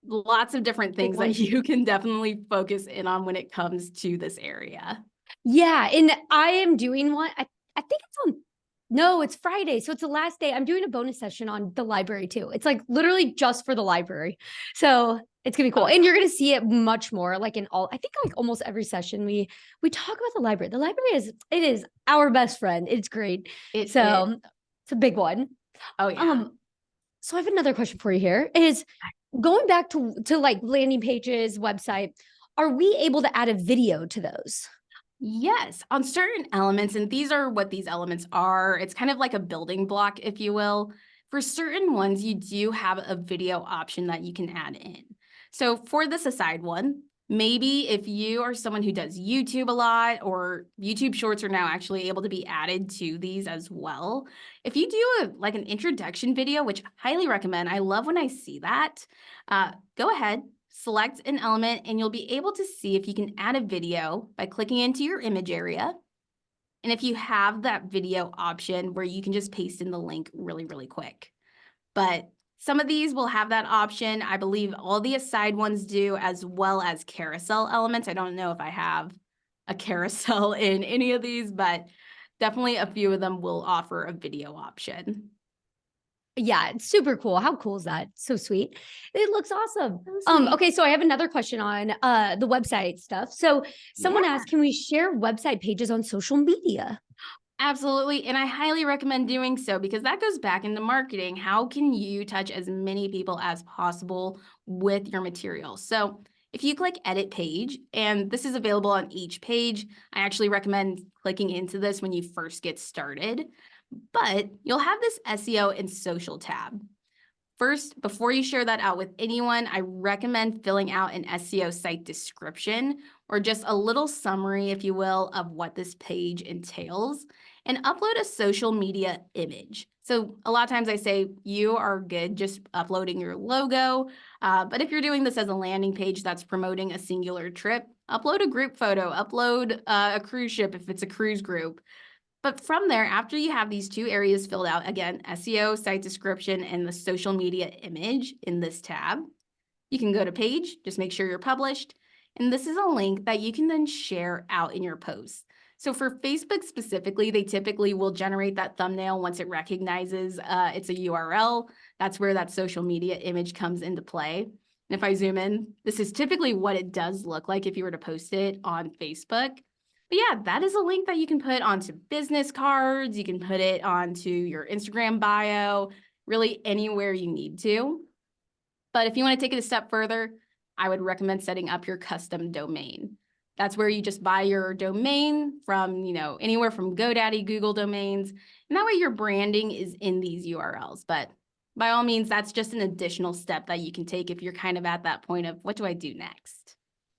lots of different things that you can definitely focus in on when it comes to this area. Yeah, and I am doing one. I think it's on No, it's Friday. So it's the last day. I'm doing a bonus session on the library too. It's like literally just for the library. So it's gonna be cool. Oh, And you're gonna see it much more like in all, I think like almost every session we talk about the library. The library is our best friend. It's great. it is. So it's a big one. Oh, yeah. So I have another question for you here is going back to like landing pages, website, are we able to add a video to those? Yes, on certain elements, and these are what these elements are. It's kind of like a building block, if you will. For certain ones, you do have a video option that you can add in. So for this aside one, maybe if you are someone who does YouTube a lot, or YouTube Shorts are now actually able to be added to these as well. If you do like an introduction video, which I highly recommend, I love when I see that, go ahead, select an element, and you'll be able to see if you can add a video by clicking into your image area. And if you have that video option where you can just paste in the link really, really quick. But some of these will have that option. I believe all the aside ones do, as well as carousel elements. I don't know if I have a carousel in any of these, but definitely a few of them will offer a video option. Yeah, it's super cool. How cool is that? So sweet. It looks awesome. So sweet. Okay, so I have another question on the website stuff. So someone Yeah. asked, can we share website pages on social media? Absolutely. And I highly recommend doing so because that goes back into marketing. How can you touch as many people as possible with your material? So if you click edit page, and this is available on each page, I actually recommend clicking into this when you first get started, but you'll have this SEO and social tab. First, before you share that out with anyone, I recommend filling out an SEO site description or just a little summary, if you will, of what this page entails, and upload a social media image. So a lot of times I say you are good just uploading your logo, but if you're doing this as a landing page that's promoting a singular trip, upload a group photo, upload a cruise ship if it's a cruise group. But from there, after you have these two areas filled out, again, SEO, site description, and the social media image in this tab, you can go to page, just make sure you're published. And this is a link that you can then share out in your posts. So for Facebook specifically, they typically will generate that thumbnail once it recognizes it's a URL. That's where that social media image comes into play. And if I zoom in, this is typically what it does look like if you were to post it on Facebook. But yeah, that is a link that you can put onto business cards. You can put it onto your Instagram bio, really anywhere you need to. But if you want to take it a step further, I would recommend setting up your custom domain. That's where you just buy your domain from, anywhere from GoDaddy, Google domains, and that way your branding is in these URLs. But by all means, that's just an additional step that you can take if you're kind of at that point of what do I do next?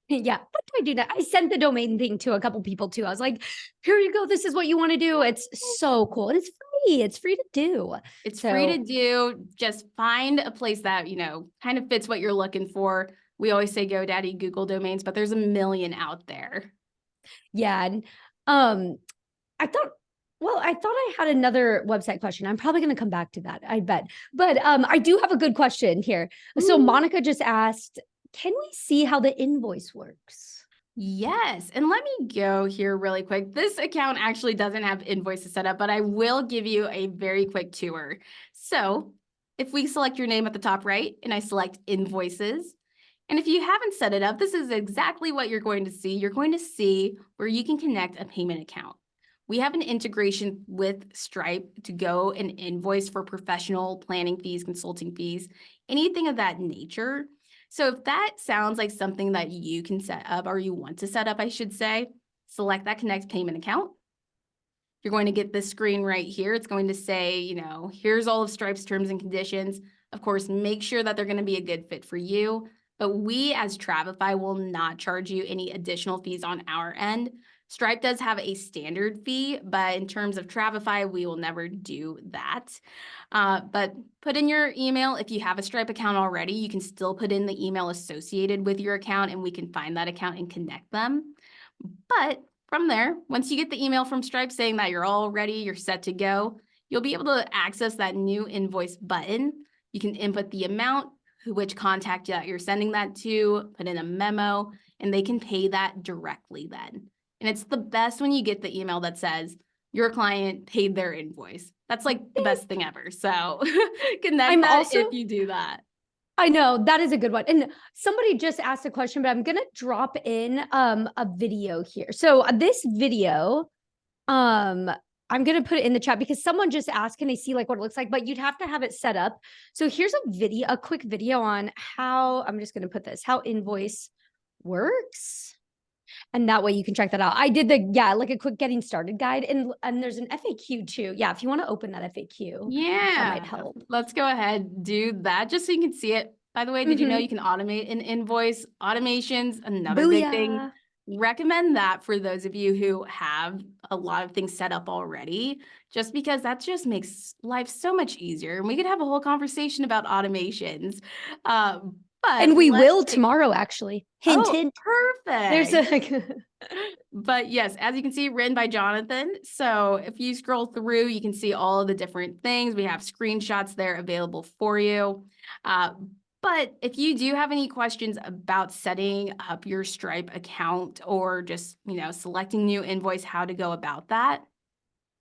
Yeah, what do I do now? I sent the domain thing to a couple people too. I was like, here you go. This is what you want to do. It's so cool. And it's free. It's free to do. It's free to So do. Just find a place that, kind of fits what you're looking for. We always say GoDaddy, Google domains, but there's a million out there. yeah. And I thought, I had another website question. I'm probably going to come back to that, I bet. But I do have a good question here. So Ooh. Monica just asked, can we see how the invoice works? Yes. And let me go here really quick. This account actually doesn't have invoices set up, but I will give you a very quick tour. So if we select your name at the top right and I select invoices, and if you haven't set it up, this is exactly what you're going to see. You're going to see where you can connect a payment account. We have an integration with Stripe to go and invoice for professional planning fees, consulting fees, anything of that nature. So if that sounds like something that you can set up or you want to set up, I should say, select that connect payment account. You're going to get this screen right here. It's going to say, here's all of Stripe's terms and conditions. Of course, make sure that they're going to be a good fit for you. But we as Travefy will not charge you any additional fees on our end. Stripe does have a standard fee, but in terms of Travefy, we will never do that. But put in your email. If you have a Stripe account already, you can still put in the email associated with your account and we can find that account and connect them. But from there, once you get the email from Stripe saying that you're all ready, you're set to go, you'll be able to access that new invoice button. You can input the amount, which contact that you're sending that to, put in a memo, and they can pay that directly then. And it's the best when you get the email that says, your client paid their invoice. That's like the best thing ever. So connect I'm that also if you do that. I know that is a good one. And somebody just asked a question, but I'm going to drop in a video here. So this video, I'm going to put it in the chat because someone just asked, can they see like what it looks like, but you'd have to have it set up. So here's a quick video on how, I'm just going to put this, how invoice works. And that way you can check that out. I did like a quick getting started guide, and there's an FAQ too. Yeah, if you want to open that FAQ, that might Yeah, help. let's go ahead, do that just so you can see it. By the way, did you know you can automate an invoice? Automation's another big thing. Booyah. Recommend that for those of you who have a lot of things set up already, just because that just makes life so much easier. And we could have a whole conversation about automations. But And we let's will take, tomorrow, actually. Hint, oh, hint. perfect. There's a But yes, as you can see, written by Jonathan. So if you scroll through, you can see all of the different things. We have screenshots there available for you. But if you do have any questions about setting up your Stripe account or just, selecting new invoice, how to go about that,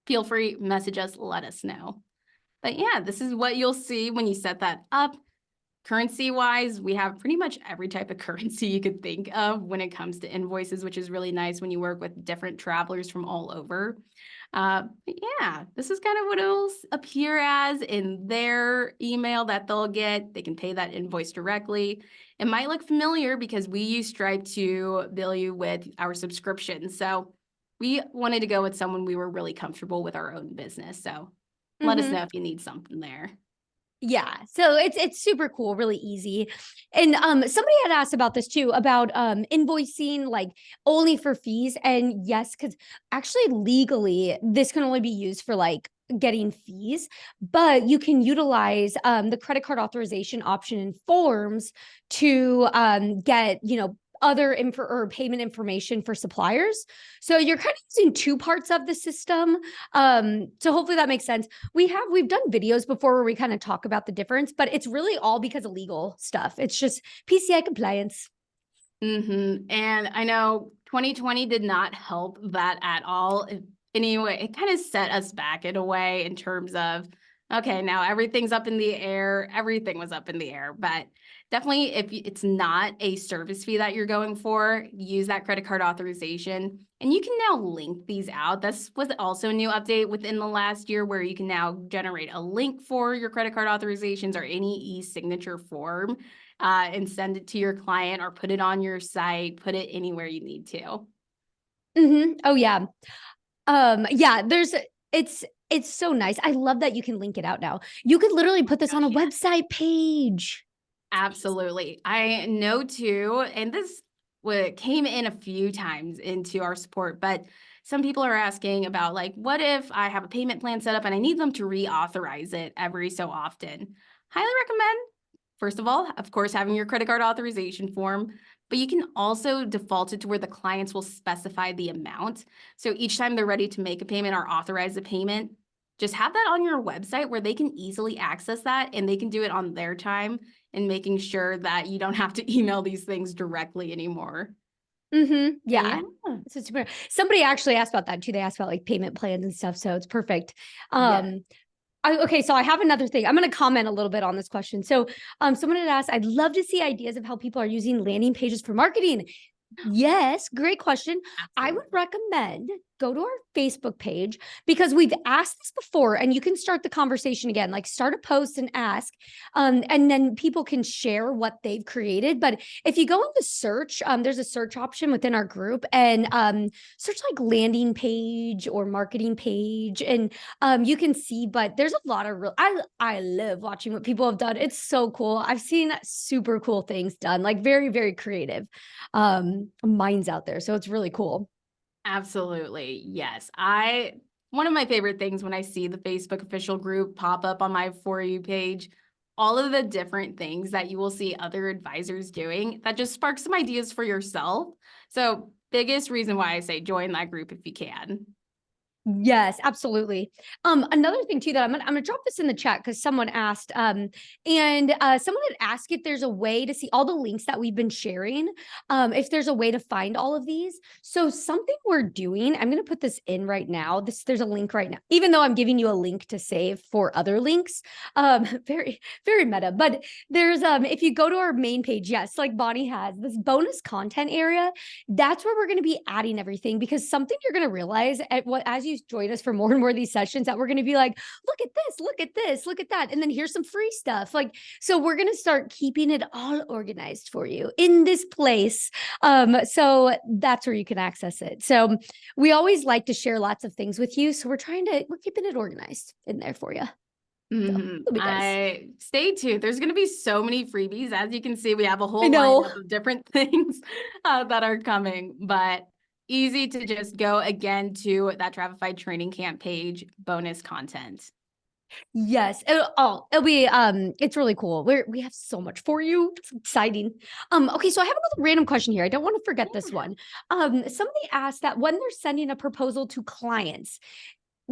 feel free, message us, let us know. But yeah, this is what you'll see when you set that up. Currency wise, we have pretty much every type of currency you could think of when it comes to invoices, which is really nice when you work with different travelers from all over. But yeah, this is kind of what it'll appear as in their email that they'll get. They can pay that invoice directly. It might look familiar because we use Stripe to bill you with our subscription. So we wanted to go with someone we were really comfortable with our own business. So let us know if you need something there. Yeah, so it's super cool, really easy. And somebody had asked about this too, about invoicing like only for fees. And yes, because actually legally this can only be used for like getting fees, but you can utilize the credit card authorization option in forms to get, other info or payment information for suppliers. So you're kind of using two parts of the system. So hopefully that makes sense. We've done videos before where we kind of talk about the difference, but it's really all because of legal stuff. It's just PCI compliance. And I know 2020 did not help that at all. Anyway, it kind of set us back in a way in terms of, okay, now everything's up in the air. Everything was up in the air, but definitely if it's not a service fee that you're going for, use that credit card authorization. And you can now link these out. This was also a new update within the last year where you can now generate a link for your credit card authorizations or any e-signature form and send it to your client or put it on your site, put it anywhere you need to. Oh yeah. Yeah, it's so nice. I love that you can link it out now. You could literally put this on a website page. Absolutely. I know too, and this came in a few times into our support, but some people are asking about like, what if I have a payment plan set up and I need them to reauthorize it every so often? Highly recommend, first of all, of course, having your credit card authorization form, but you can also default it to where the clients will specify the amount. So each time they're ready to make a payment or authorize a payment, just have that on your website where they can easily access that and they can do it on their time and making sure that you don't have to email these things directly anymore. Yeah. So super. Somebody actually asked about that too. They asked about like payment plans and stuff. So it's perfect. Okay, so I have another thing. I'm going to comment a little bit on this question. So someone had asked, I'd love to see ideas of how people are using landing pages for marketing. Yes, great question. Absolutely. I would recommend go to our Facebook page because we've asked this before and you can start the conversation again, like start a post and ask, and then people can share what they've created. But if you go into search, there's a search option within our group and search like landing page or marketing page and you can see, but there's a lot of I love watching what people have done. It's so cool. I've seen super cool things done, like very, very creative minds out there. So it's really cool. Absolutely. Yes. One of my favorite things when I see the Facebook official group pop up on my For You page, all of the different things that you will see other advisors doing, that just sparks some ideas for yourself. So biggest reason why I say join that group if you can. Yes, absolutely. Another thing too that I'm gonna drop this in the chat because someone asked, and someone had asked if there's a way to see all the links that we've been sharing, if there's a way to find all of these. So something we're doing, I'm gonna put this in right now. There's a link right now, even though I'm giving you a link to save for other links. Very, very meta. But there's if you go to our main page, yes, like Bonnie has this bonus content area, that's where we're going to be adding everything, because something you're going to realize as you join us for more and more of these sessions, that we're going to be like, look at this, look at this, look at that. And then here's some free stuff. Like, so we're going to start keeping it all organized for you in this place. So that's where you can access it. So we always like to share lots of things with you. So we're keeping it organized in there for you. So it'll be nice. I stay tuned. There's going to be so many freebies. As you can see, we have a I whole know. lineup of different things that are coming, but easy to just go again to that Travefy training camp page, bonus content. Yes. It'll be it's really cool. We have so much for you. It's exciting. Okay, so I have another random question here. I don't want to forget this one. Somebody asked that when they're sending a proposal to clients,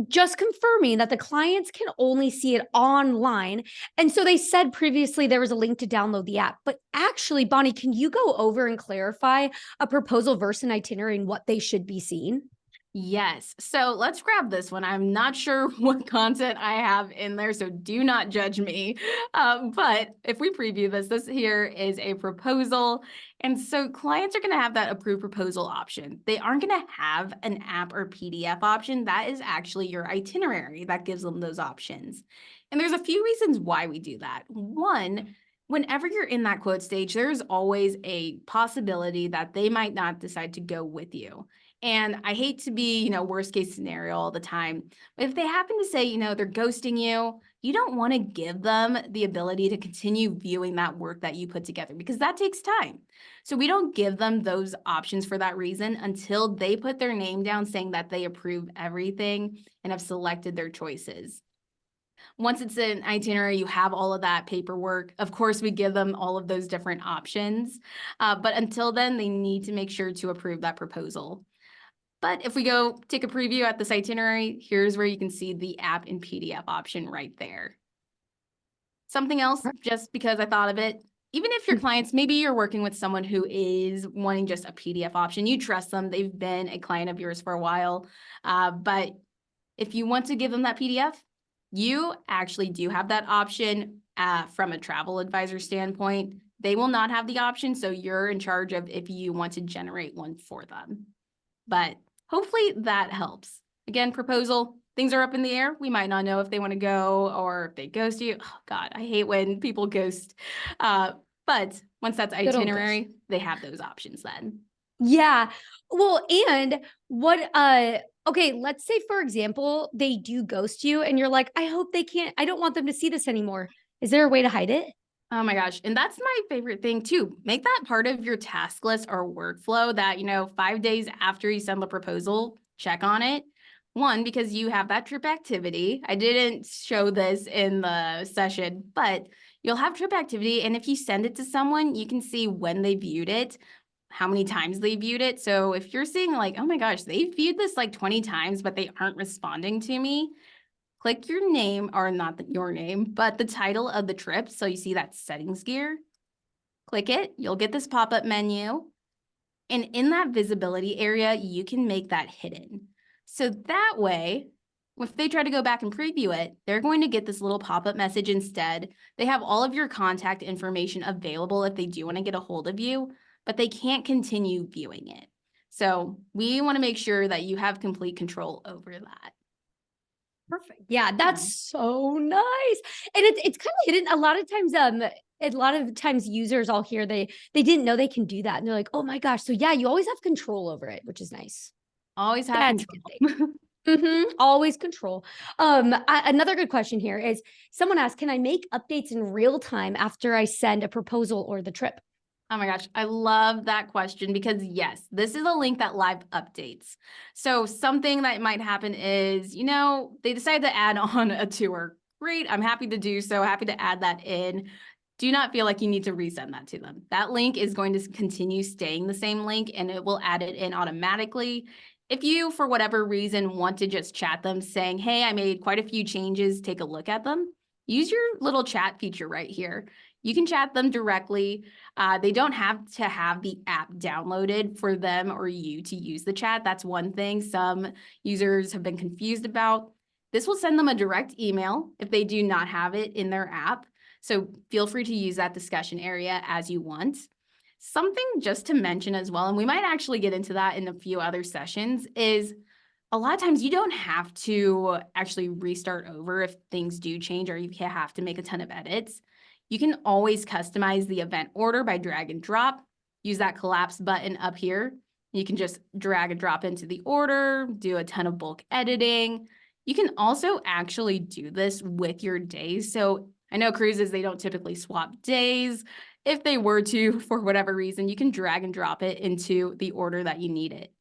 just confirming that the clients can only see it online. And so they said previously there was a link to download the app. But actually, Bonnie, can you go over and clarify a proposal versus an itinerary and what they should be seeing? Yes. So let's grab this one. I'm not sure what content I have in there, so do not judge me. But if we preview this, this here is a proposal. And so clients are going to have that approved proposal option. They aren't going to have an app or PDF option. That is actually your itinerary that gives them those options. And there's a few reasons why we do that. One, whenever you're in that quote stage, there's always a possibility that they might not decide to go with you. And I hate to be, worst case scenario all the time. But if they happen to say, they're ghosting you, you don't want to give them the ability to continue viewing that work that you put together, because that takes time. So we don't give them those options for that reason until they put their name down saying that they approve everything and have selected their choices. Once it's an itinerary, you have all of that paperwork. Of course, we give them all of those different options. But until then, they need to make sure to approve that proposal. But if we go take a preview at this itinerary, here's where you can see the app and PDF option right there. Something else, just because I thought of it, even if your clients, maybe you're working with someone who is wanting just a PDF option, you trust them, they've been a client of yours for a while, but if you want to give them that PDF, you actually do have that option from a travel advisor standpoint. They will not have the option, so you're in charge of if you want to generate one for them. But hopefully that helps. Again, proposal, things are up in the air. We might not know if they want to go or if they ghost you. Oh God, I hate when people ghost. But once that's itinerary, they have those options then. Yeah. Well, and okay, let's say for example, they do ghost you and you're like, I don't want them to see this anymore. Is there a way to hide it? Oh my gosh. And that's my favorite thing too. Make that part of your task list or workflow that, 5 days after you send the proposal, check on it. One, because you have that trip activity. I didn't show this in the session, but you'll have trip activity. And if you send it to someone, you can see when they viewed it, how many times they viewed it. So if you're seeing like, oh my gosh, they viewed this like 20 times, but they aren't responding to me, click your name, or not your name, but the title of the trip. So you see that settings gear, click it, you'll get this pop-up menu. And in that visibility area, you can make that hidden. So that way, if they try to go back and preview it, they're going to get this little pop-up message instead. They have all of your contact information available if they do want to get a hold of you, but they can't continue viewing it. So we want to make sure that you have complete control over that. Perfect. Yeah, that's so nice. And it's kind of hidden. A lot of times users all hear they didn't know they can do that. And they're like, oh my gosh. So yeah, you always have control over it, which is nice. Always have That's control. Always control. Another good question here is someone asked, can I make updates in real time after I send a proposal or the trip? Oh my gosh, I love that question because yes, this is a link that live updates. So something that might happen is, they decide to add on a tour. Great, I'm happy to do so, happy to add that in. Do not feel like you need to resend that to them. That link is going to continue staying the same link and it will add it in automatically. If you, for whatever reason, want to just chat them saying, hey, I made quite a few changes, take a look at them, use your little chat feature right here. You can chat them directly. They don't have to have the app downloaded for them or you to use the chat. That's one thing some users have been confused about. This will send them a direct email if they do not have it in their app. So feel free to use that discussion area as you want. Something just to mention as well, and we might actually get into that in a few other sessions, is a lot of times you don't have to actually restart over if things do change or you have to make a ton of edits. You can always customize the event order by drag and drop. Use that collapse button up here. You can just drag and drop into the order, do a ton of bulk editing. You can also actually do this with your days. So I know cruises, they don't typically swap days. If they were to, for whatever reason, you can drag and drop it into the order that you need it.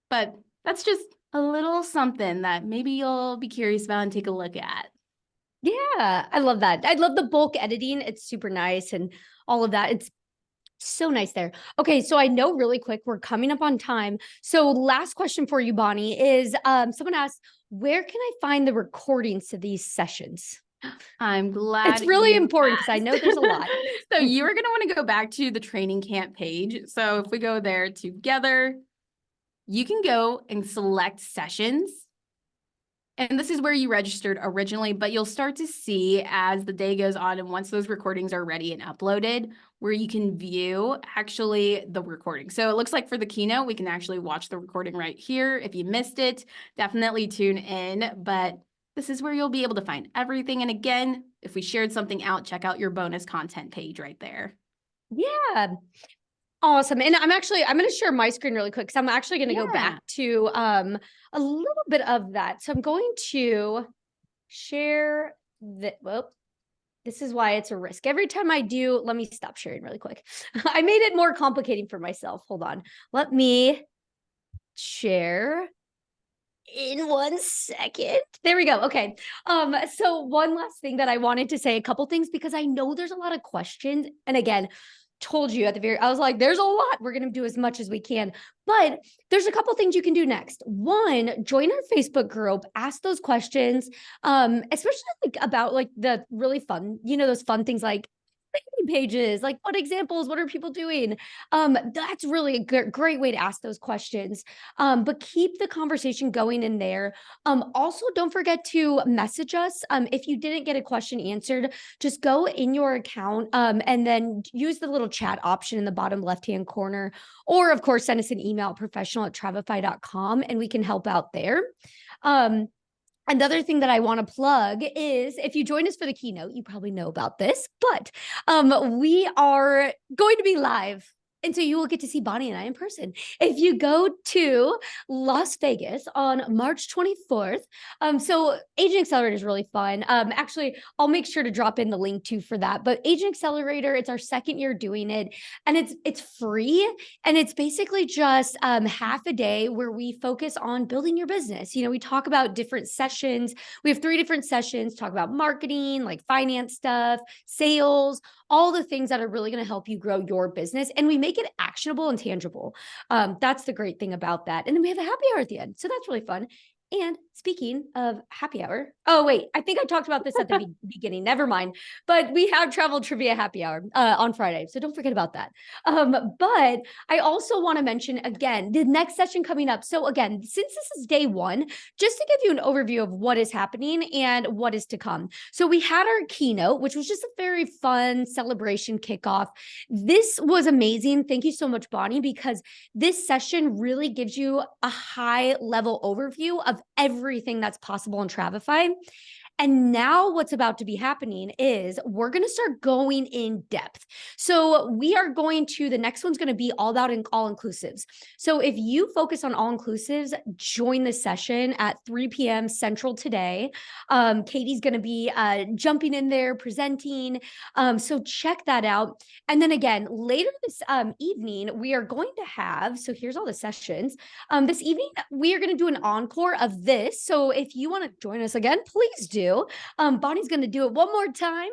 But that's just a little something that maybe you'll be curious about and take a look at. Yeah, I love that. I love the bulk editing. It's super nice and all of that. It's so nice there. Okay, so I know really quick, we're coming up on time. So last question for you, Bonnie, is someone asked, where can I find the recordings to these sessions? I'm glad it's really you important because I know there's a lot. So you are going to want to go back to the training camp page. So if we go there together, you can go and select sessions. And this is where you registered originally, but you'll start to see as the day goes on and once those recordings are ready and uploaded, where you can view actually the recording. So it looks like for the keynote, we can actually watch the recording right here. If you missed it, definitely tune in, but this is where you'll be able to find everything. And again, if we shared something out, check out your bonus content page right there. Yeah. Awesome. And I'm going to share my screen really quick because I'm actually going to go back to a little bit of that. So I'm going to share the, well, this is why it's a risk. Every time I do, let me stop sharing really quick. I made it more complicating for myself. Hold on. Let me share in 1 second. There we go. Okay. So one last thing that I wanted to say, a couple things, because I know there's a lot of questions. And again, told you at the very, I was like, there's a lot. We're going to do as much as we can, but there's a couple things you can do next. One, join our Facebook group, ask those questions, especially like about like the really fun, those fun things like landing pages, like what examples, what are people doing? That's really a great way to ask those questions. But keep the conversation going in there. Also, don't forget to message us. If you didn't get a question answered, just go in your account and then use the little chat option in the bottom left-hand corner, or of course, send us an email at professional@travefy.com and we can help out there. Another thing that I want to plug is if you join us for the keynote, you probably know about this, but we are going to be live. And so you will get to see Bonnie and I in person. If you go to Las Vegas on March 24th, so Agent Accelerator is really fun. Actually, I'll make sure to drop in the link too for that. But Agent Accelerator, it's our second year doing it, and it's free, and it's basically just half a day where we focus on building your business. We talk about different sessions. We have 3 different sessions, talk about marketing, like finance stuff, sales, all the things that are really going to help you grow your business. And we make it actionable and tangible. That's the great thing about that. And then we have a happy hour at the end. So that's really fun. And speaking of happy hour, oh, wait, I think I talked about this at the beginning. Never mind. But we have travel trivia happy hour on Friday. So don't forget about that. But I also want to mention, again, the next session coming up. So again, since this is day 1, just to give you an overview of what is happening and what is to come. So we had our keynote, which was just a very fun celebration kickoff. This was amazing. Thank you so much, Bonnie, because this session really gives you a high level overview of everything that's possible in Travefy. And now what's about to be happening is we're going to start going in depth. So we are going to, the next one's going to be all about all inclusives. So if you focus on all inclusives, join the session at 3 p.m. Central today. Katie's going to be jumping in there, presenting. So check that out. And then again, later this evening, we are going to have, so here's all the sessions. This evening, we are going to do an encore of this. So if you want to join us again, please do. Bonnie's going to do it one more time,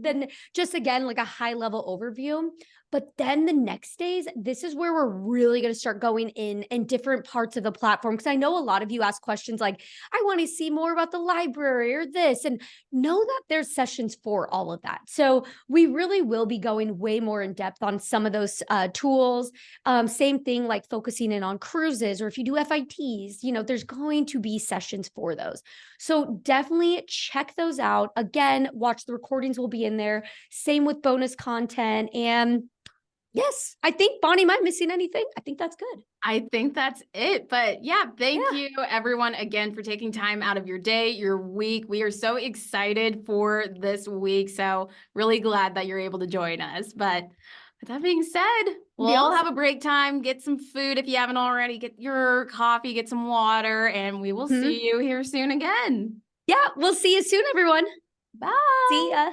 then just again, like a high level overview. But then the next days, this is where we're really going to start going in different parts of the platform. Because I know a lot of you ask questions like, I want to see more about the library or this, and know that there's sessions for all of that. So we really will be going way more in depth on some of those tools. Same thing like focusing in on cruises, or if you do FITs, there's going to be sessions for those. So definitely check those out. Again, watch the recordings will be in there. Same with bonus content. And yes, I think, Bonnie, am I missing anything? I think that's good. I think that's it. But yeah, thank Yeah. you everyone again for taking time out of your day, your week. We are so excited for this week. So really glad that you're able to join us. But with that being said, we'll all Yes. have a break time, get some food if you haven't already, get your coffee, get some water, and we will see you here soon again. Yeah, we'll see you soon, everyone. Bye. See ya.